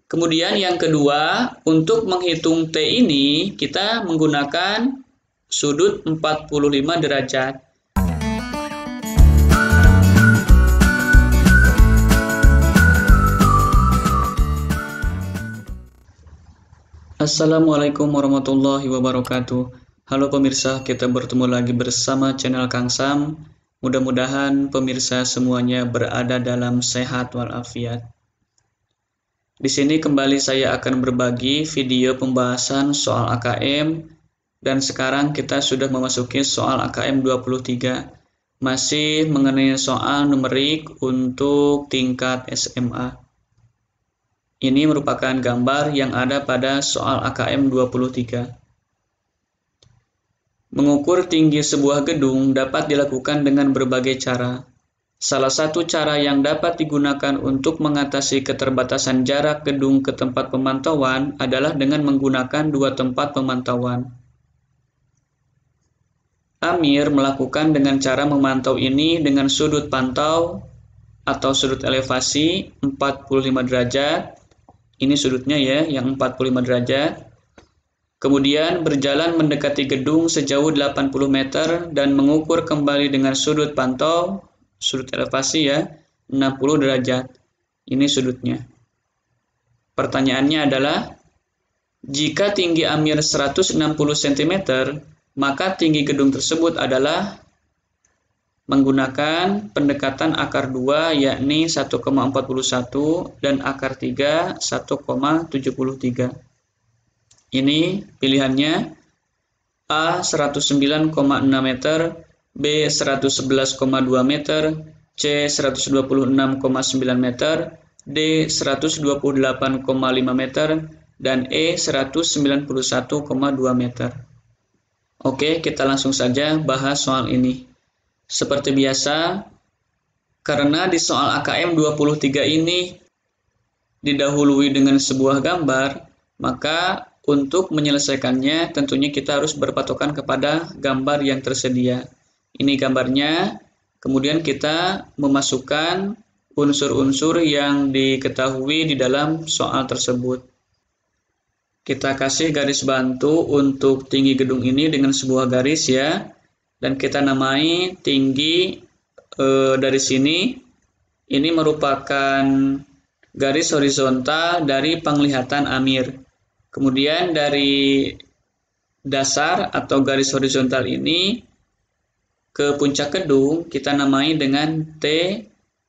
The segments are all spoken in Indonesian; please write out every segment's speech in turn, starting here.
Kemudian yang kedua, untuk menghitung T ini kita menggunakan sudut 45 derajat. Assalamualaikum warahmatullahi wabarakatuh. Halo pemirsa, kita bertemu lagi bersama channel Kang Sam. Mudah-mudahan pemirsa semuanya berada dalam sehat walafiat. Di sini kembali saya akan berbagi video pembahasan soal AKM, dan sekarang kita sudah memasuki soal AKM 23, masih mengenai soal numerik untuk tingkat SMA. Ini merupakan gambar yang ada pada soal AKM 23. Mengukur tinggi sebuah gedung dapat dilakukan dengan berbagai cara. Salah satu cara yang dapat digunakan untuk mengatasi keterbatasan jarak gedung ke tempat pemantauan adalah dengan menggunakan dua tempat pemantauan. Amir melakukan dengan cara memantau ini dengan sudut pantau atau sudut elevasi 45 derajat. Ini sudutnya ya, yang 45 derajat. Kemudian berjalan mendekati gedung sejauh 80 meter dan mengukur kembali dengan sudut pantau, sudut elevasi ya, 60 derajat. Ini sudutnya. Pertanyaannya adalah, jika tinggi Amir 160 cm, maka tinggi gedung tersebut adalah menggunakan pendekatan akar 2, yakni 1,41 dan akar 3, 1,73. Ini pilihannya: A 109,6 meter, B 111,2 meter, C 126,9 meter, D 128,5 meter, dan E 191,2 meter. Oke, kita langsung saja bahas soal ini. Seperti biasa, karena di soal AKM 23 ini didahului dengan sebuah gambar, maka untuk menyelesaikannya tentunya kita harus berpatokan kepada gambar yang tersedia. Ini gambarnya, kemudian kita memasukkan unsur-unsur yang diketahui di dalam soal tersebut. Kita kasih garis bantu untuk tinggi gedung ini dengan sebuah garis ya, dan kita namai tinggi dari sini. Ini merupakan garis horizontal dari penglihatan Amir. Kemudian dari dasar atau garis horizontal ini ke puncak gedung kita namai dengan T,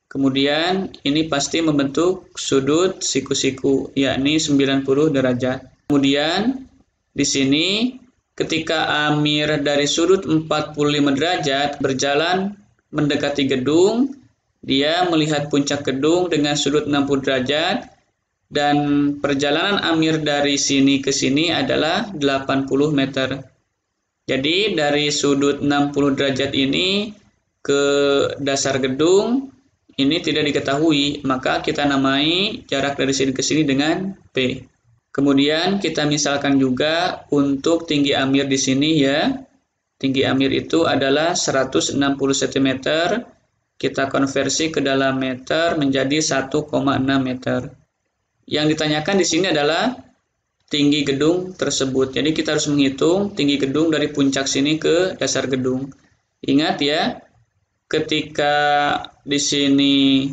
kemudian ini pasti membentuk sudut siku-siku, yakni 90 derajat. Kemudian di sini ketika Amir dari sudut 45 derajat berjalan mendekati gedung, dia melihat puncak gedung dengan sudut 60 derajat, dan perjalanan Amir dari sini ke sini adalah 80 meter. Jadi dari sudut 60 derajat ini ke dasar gedung ini tidak diketahui, maka kita namai jarak dari sini ke sini dengan P. Kemudian kita misalkan juga untuk tinggi Amir di sini ya. Tinggi Amir itu adalah 160 cm. Kita konversi ke dalam meter menjadi 1,6 meter. Yang ditanyakan di sini adalah tinggi gedung tersebut. Jadi kita harus menghitung tinggi gedung dari puncak sini ke dasar gedung. Ingat ya, ketika di sini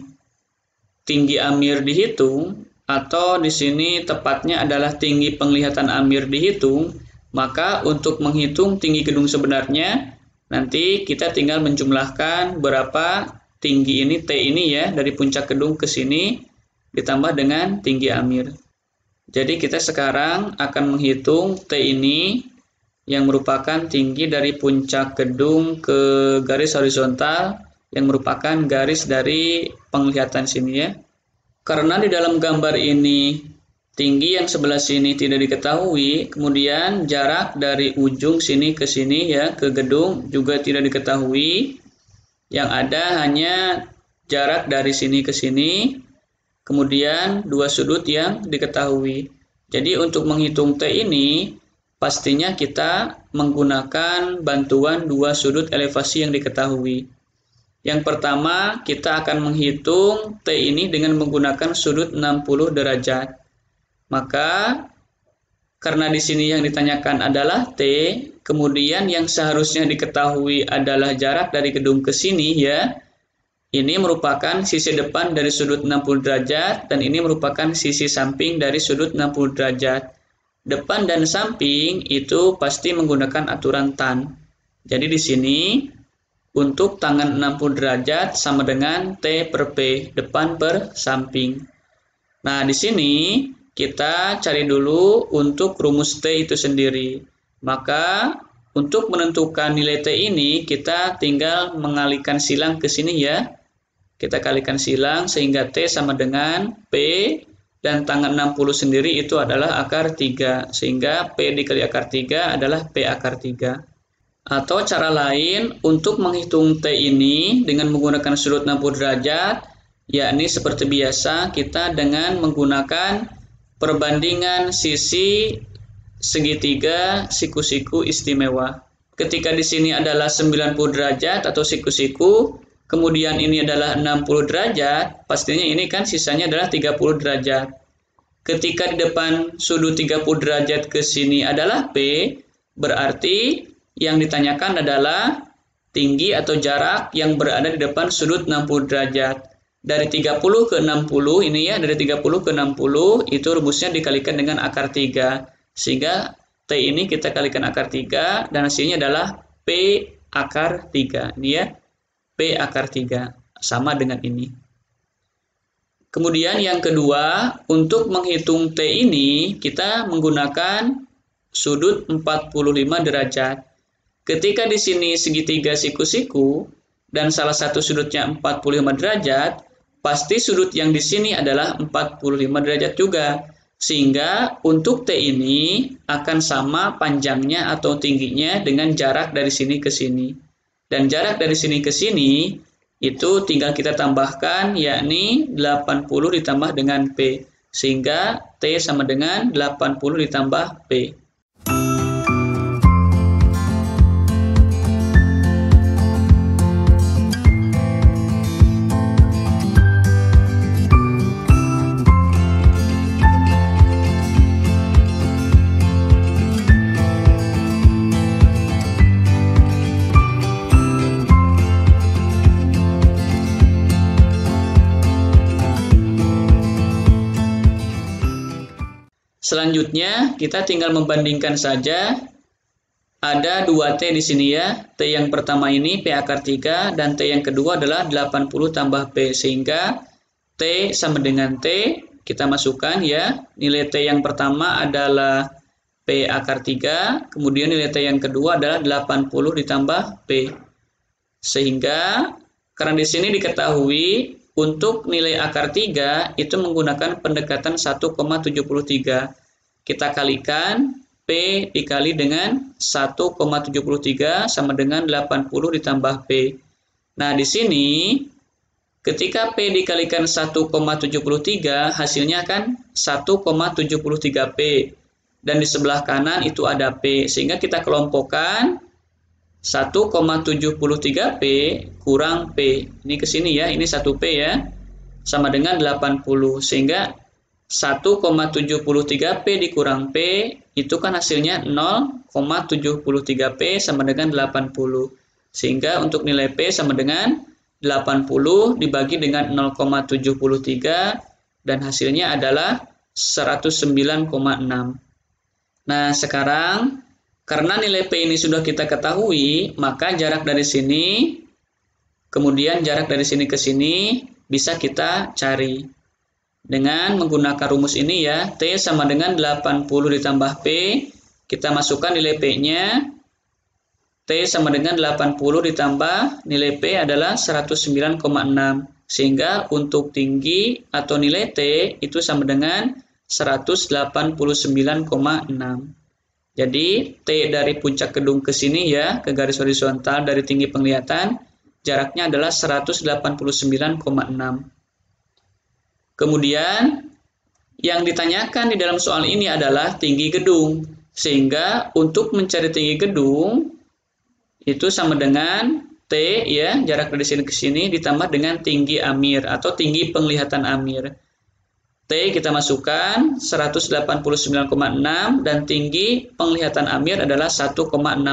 tinggi Amir dihitung, atau di sini tepatnya adalah tinggi penglihatan Amir dihitung, maka untuk menghitung tinggi gedung sebenarnya, nanti kita tinggal menjumlahkan berapa tinggi ini, T ini ya, dari puncak gedung ke sini, ditambah dengan tinggi Amir. Jadi kita sekarang akan menghitung T ini yang merupakan tinggi dari puncak gedung ke garis horizontal yang merupakan garis dari penglihatan sini ya. Karena di dalam gambar ini tinggi yang sebelah sini tidak diketahui, kemudian jarak dari ujung sini ke sini ya ke gedung juga tidak diketahui. Yang ada hanya jarak dari sini ke sini, kemudian dua sudut yang diketahui. Jadi untuk menghitung T ini, pastinya kita menggunakan bantuan dua sudut elevasi yang diketahui. Yang pertama, kita akan menghitung T ini dengan menggunakan sudut 60 derajat. Maka karena di sini yang ditanyakan adalah T, kemudian yang seharusnya diketahui adalah jarak dari gedung ke sini ya. Ini merupakan sisi depan dari sudut 60 derajat dan ini merupakan sisi samping dari sudut 60 derajat. Depan dan samping itu pasti menggunakan aturan tan. Jadi di sini untuk tangan 60 derajat sama dengan T per P, depan per samping. Nah, di sini kita cari dulu untuk rumus T itu sendiri. Maka untuk menentukan nilai T ini kita tinggal mengalihkan silang ke sini ya. Kita kalikan silang sehingga T sama dengan P dan tangan 60 sendiri itu adalah akar 3. Sehingga P dikali akar 3 adalah P akar 3. Atau cara lain untuk menghitung T ini dengan menggunakan sudut 60 derajat, yakni seperti biasa kita dengan menggunakan perbandingan sisi segitiga siku-siku istimewa. Ketika di sini adalah 90 derajat atau siku-siku, kemudian ini adalah 60 derajat, pastinya ini kan sisanya adalah 30 derajat. Ketika di depan sudut 30 derajat ke sini adalah P, berarti yang ditanyakan adalah tinggi atau jarak yang berada di depan sudut 60 derajat. Dari 30 ke 60 ini ya, dari 30 ke 60 itu rumusnya dikalikan dengan akar 3. Sehingga T ini kita kalikan akar 3 dan hasilnya adalah P akar 3. Ini ya, P akar 3 sama dengan ini. Kemudian yang kedua, untuk menghitung T ini kita menggunakan sudut 45 derajat. Ketika di sini segitiga siku-siku dan salah satu sudutnya 45 derajat, pasti sudut yang di sini adalah 45 derajat juga. Sehingga untuk T ini akan sama panjangnya atau tingginya dengan jarak dari sini ke sini. Dan jarak dari sini ke sini itu tinggal kita tambahkan, yakni 80 ditambah dengan P. Sehingga T sama dengan 80 ditambah P. Selanjutnya, kita tinggal membandingkan saja. Ada 2T di sini ya. T yang pertama ini P akar 3 dan T yang kedua adalah 80 tambah P. Sehingga T sama dengan T, kita masukkan ya. Nilai T yang pertama adalah P akar 3, kemudian nilai T yang kedua adalah 80 ditambah P. Sehingga karena di sini diketahui untuk nilai akar 3 itu menggunakan pendekatan 1,73. Kita kalikan P dikali dengan 1,73 sama dengan 80 ditambah P. Nah, di sini ketika P dikalikan 1,73 hasilnya kan 1,73 P. Dan di sebelah kanan itu ada P. Sehingga kita kelompokkan 1,73 P kurang P. Ini ke sini ya, ini 1 P ya. Sama dengan 80. Sehingga 1,73 P dikurang P itu kan hasilnya 0,73 P sama dengan 80. Sehingga untuk nilai P sama dengan 80 dibagi dengan 0,73 dan hasilnya adalah 109,6. Nah, sekarang karena nilai P ini sudah kita ketahui, maka jarak dari sini, kemudian jarak dari sini ke sini, bisa kita cari. Dengan menggunakan rumus ini ya, T sama dengan 80 ditambah P, kita masukkan nilai P-nya, T sama dengan 80 ditambah nilai P adalah 109,6. Sehingga untuk tinggi atau nilai T itu sama dengan 189,6. Jadi T dari puncak gedung ke sini ya, ke garis horizontal dari tinggi penglihatan, jaraknya adalah 189,6. Kemudian yang ditanyakan di dalam soal ini adalah tinggi gedung. Sehingga untuk mencari tinggi gedung itu sama dengan T ya, jarak dari sini ke sini ditambah dengan tinggi amir atau tinggi penglihatan amir. T kita masukkan 189,6 dan tinggi penglihatan Amir adalah 1,6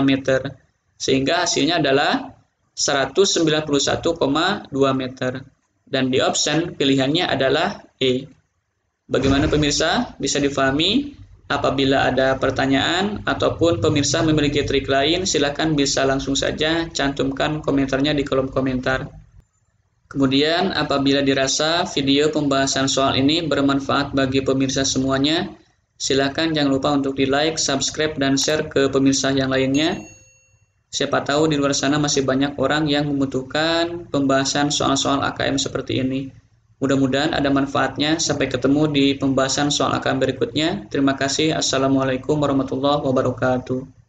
meter. Sehingga hasilnya adalah 191,2 meter. Dan di option pilihannya adalah E. Bagaimana pemirsa? Bisa difahami? Apabila ada pertanyaan ataupun pemirsa memiliki trik lain, silakan bisa langsung saja cantumkan komentarnya di kolom komentar. Kemudian, apabila dirasa video pembahasan soal ini bermanfaat bagi pemirsa semuanya, silakan jangan lupa untuk di-like, subscribe, dan share ke pemirsa yang lainnya. Siapa tahu di luar sana masih banyak orang yang membutuhkan pembahasan soal-soal AKM seperti ini. Mudah-mudahan ada manfaatnya. Sampai ketemu di pembahasan soal AKM berikutnya. Terima kasih. Assalamualaikum warahmatullahi wabarakatuh.